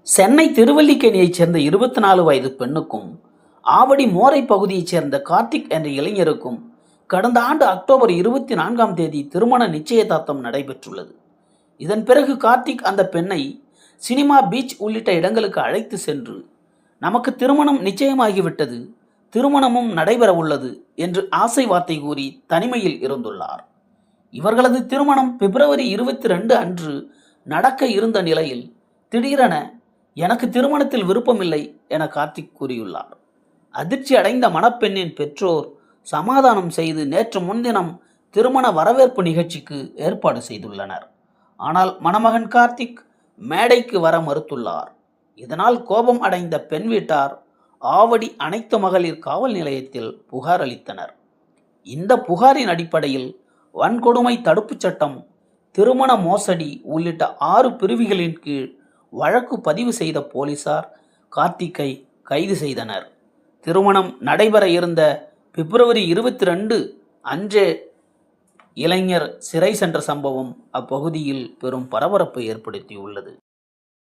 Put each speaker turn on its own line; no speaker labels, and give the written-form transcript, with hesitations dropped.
சென்னை திருவல்லிக்கேணியைச் சேர்ந்த 24 வயது பெண்ணுக்கும் ஆவடி மோரை பகுதியைச் சேர்ந்த கார்த்திக் என்ற இளைஞருக்கும் கடந்த ஆண்டு அக்டோபர் 24ஆம் தேதி திருமண நிச்சயதார்த்தம் நடைபெற்றுள்ளது. இதன் பிறகு கார்த்திக் அந்த பெண்ணை சினிமா, பீச் உள்ளிட்ட இடங்களுக்கு அழைத்து சென்று, நமக்கு திருமணம் நிச்சயமாகிவிட்டது, திருமணமும் நடைபெற உள்ளது என்று ஆசை வார்த்தை கூறி தனிமையில் இருந்துள்ளார். இவர்களது திருமணம் பிப்ரவரி 22 அன்று நடக்க இருந்த நிலையில் திடீரென எனக்கு திருமணத்தில் விருப்பமில்லை என கார்த்திக் கூறியுள்ளார். அதிர்ச்சி அடைந்த மணப்பெண்ணின் பெற்றோர் சமாதானம் செய்து நேற்று முன்தினம் திருமண வரவேற்பு நிகழ்ச்சிக்கு ஏற்பாடு செய்துள்ளனர். ஆனால் மணமகன் கார்த்திக் மேடைக்கு வர மறுத்துள்ளார். இதனால் கோபம் அடைந்த பெண் வீட்டார் ஆவடி அனைத்து மகளிர் காவல் நிலையத்தில் புகார் அளித்தனர். இந்த புகாரின் அடிப்படையில் வன்கொடுமை தடுப்புச் சட்டம், திருமண மோசடி உள்ளிட்ட 6 பிரிவுகளின் கீழ் வழக்கு பதிவு செய்த போலீசார் கார்த்திக்கை கைது செய்தனர். திருமணம் நடைபெற இருந்த பிப்ரவரி 22 அன்றே இளைஞர் சிறை சென்ற சம்பவம் அப்பகுதியில் பெரும் பரபரப்பை ஏற்படுத்தியுள்ளது.